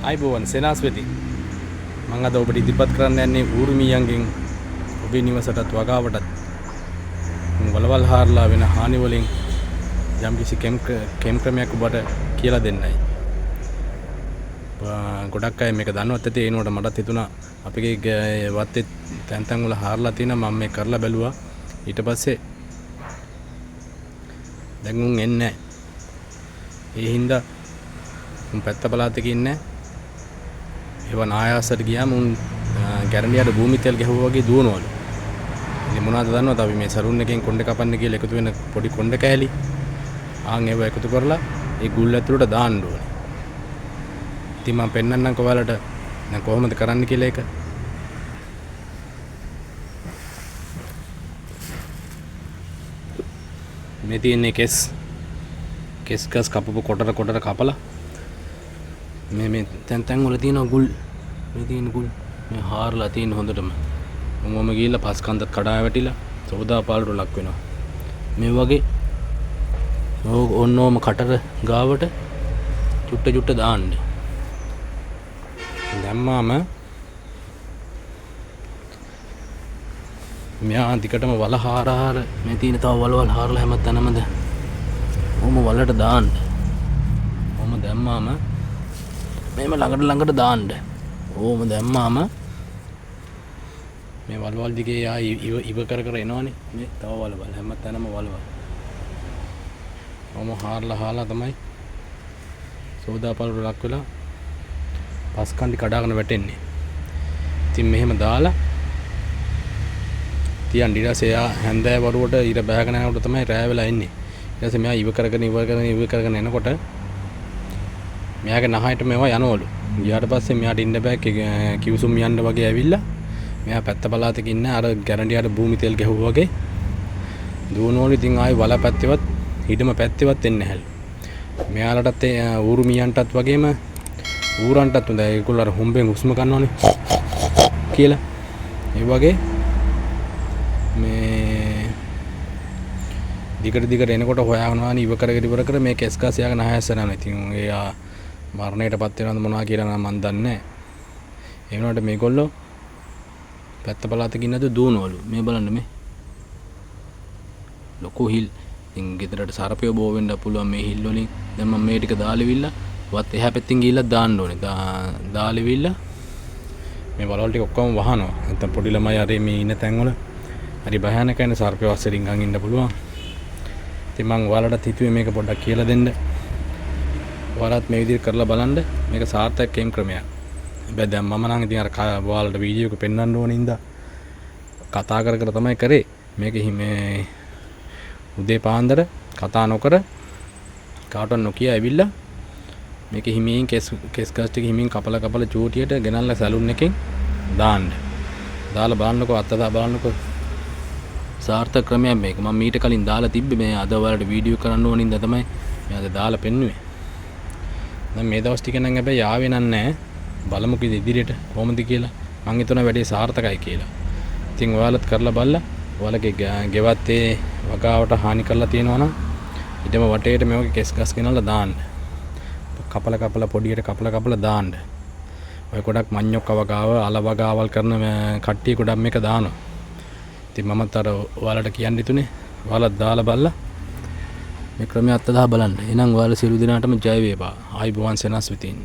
ආයිබෝවන් සෙනාස්වෙති මම අද ඔබට ඉදිරිපත් කරන්න යන්නේ ඌරුමියන්ගෙන් ඔබේ නිවසටත් වගාවටත් වලවල් හාරලා වෙන හානි වලින් යම්කිසි කෙම් ක්‍රමයක් ඔබට කියලා දෙන්නයි. ගොඩක් අය මේක දන්නවත් ඇති. ඒනකොට මටත් හිතුණා අපේ වත්තේ තැන් වල හාරලා තියෙනවා මම මේ කරලා බැලුවා. ඊට පස්සේ දැන් උන් එන්නේ නැහැ. ඒ හින්දා උන් පැත්ත පළාතක ඉන්නේ. ඒවන් ආයාසට ගියාම උන් ගැරන්ඩියට භූමි තෙල් ගැහුවා වගේ දුවනවලු. ඉතින් මොනවද දන්නවද අපි මේ සරුන් එකෙන් කොණ්ඩේ කපන්න කියලා එකතු වෙන පොඩි කොණ්ඩේ කෑලි. ආන් ඒව එකතු කරලා ඒ ගුල් ඇතුළට දාන්න ඕනේ. ඉතින් මම පෙන්නන්නම් ඔයාලට දැන් කොහොමද කරන්න කියලා ඒක. මේ තියෙන්නේ කෙස් ගස් කපපු කොටර කපලා මේ තැන් වල තියෙන ගුල් මේ තියෙන ගුල් මේ හාරලා තියෙන හොඳටම මොම ගිහිල්ලා පස් කන්දත් කඩා වැටිලා සෝදා පාලට ලක් වෙනවා. මේ වගේ ඕනෝම කටර ගාවට චුට්ට දාන්න. දැම්මාම මෙයා දිකටම වල හාර මේ තියෙන තව වලවල් හාරලා හැම තැනම ඔහොම වලට දාන්න. ඔහොම දැම්මාම මේම ළඟට දාන්න. ඕම දැම්මාම මේ වලවල් දිගේ ඉව කර එනවනේ. මේ තව වලවල් හැම තැනම වලවල්. ඔහොම හාරලා තමයි සෝදාපලට ලක් වෙලා පස් කන්ඩි කඩාගෙන වැටෙන්නේ. ඉතින් මෙහෙම දාලා තියන් ඊට පස්සේ හැන්දෑ වරුවට ඉර බහගෙන යනකොට තමයි රෑ වෙලා ඉන්නේ. ඊට පස්සේ මෙයා ඉව කරගෙන එනකොට මෙයාගේ නහයට මේවා යනවලු. ගියාට පස්සේ මෙයාට ඉන්න බෑ කිව්සුම් යන්න වගේ ඇවිල්ලා මෙයා පැත්ත පළාතක ඉන්න අර ගැරන්ඩියට භූමි තෙල් ගැහුවා වගේ දුවනවලු. ඉතින් ආයි වල පැත්තේවත් හිටම පැත්තේවත් එන්නේ නැහැලු. මෙයාලටත් ඌරුමියන්ටත් වගේම ඌරන්ටත් හොඳයි. ඒගොල්ලෝ අර හොම්බෙන් හුස්ම ගන්නවනේ කියලා. ඒ වගේ මේ දිගට එනකොට හොයාගෙනවානි ඉව කර මේ කෙස් ගස් යාගෙන ආයස්සනවා. ඉතින් එයා මරණයටපත් වෙනවද මොනවා කියලා නම් මන් දන්නේ නැහැ. ඒ වුණාට මේගොල්ලෝ පැත්ත පළාතක ඉන්නද දුවනවලු. මේ බලන්න මේ ලොකු හිල්. ඉතින් ගෙදරට සර්පයෝ බෝ වෙන්න පුළුවන් මේ හිල් වලින්. දැන් මම මේ ටික දාලෙවිලා වත් එහා පැත්තෙන් ගිහිල්ලා දාන්න ඕනේ. දාලෙවිලා මේ වලවල් ටික ඔක්කොම වහනවා. නැත්නම් පොඩි ළමයි අර මේ ඉන්න තැන්වල හරි භයානකයි. සර්පය වස්සරින් ගන් ඉන්න පුළුවන්. ඉතින් මම ඔයාලට හිතුවේ මේක පොඩ්ඩක් කියලා දෙන්න. ඔයාලත් මේ විදිහට කරලා බලන්න. මේක සාර්ථක කෙම් ක්‍රමයක්. හැබැයි දැන් මම නම් ඉතින් අර ඔයාලට වීඩියෝ එක පෙන්වන්න ඕනේ ඉඳා කතා කර තමයි කරේ. මේක මේ උදේ පාන්දර කතා නොකර කාටවත් නොකිය ඇවිල්ලා මේක හිමින් කෙස් ගස් ටික හිමින් කපලා චූටියට ගෙනල්ලා සැලුන් එකෙන් දාන්න. දාලා බලන්නකෝ අත්දා බලන්නකෝ සාර්ථක ක්‍රමයක් මේක. මම මීට කලින් දාලා තිබ්බේ මේ අද ඔයාලට වීඩියෝ කරන්න ඕනින්ද තමයි මේ අද දාලා පෙන්නුවේ. දැන් මේ දවස් ටික නම් හැබැයි ආවේ නැහැ. බලමුකෝ ඉදිරියට කොහොමද කියලා. මං හිතනවා වැඩේ සාර්ථකයි කියලා. ඉතින් ඔයාලත් කරලා බලලා ඔයාලගේ ගෙවත් ඒ වගාවට හානි කරලා තියෙනවා නම් ඊටම වටේට මේ වගේ කෙස් ගස් ගෙනල්ලා දාන්න. කපලා පොඩියට කපලා දාන්න. ඔය ගොඩක් මඤ්ඤොක්ක වගාව අල වගාවල් කරන කට්ටිය ගොඩක් මේක දානවා. ඉතින් මමත් අර ඔයාලට කියන්න හිතුනේ ඔයාලත් දාලා බලලා මේ ක්‍රමය අත්දැක බලන්න. එහෙනම් ඔයාලා සියලු දෙනාටම ජය වේවා. ආයිබෝවන් සෙනස් විතින්.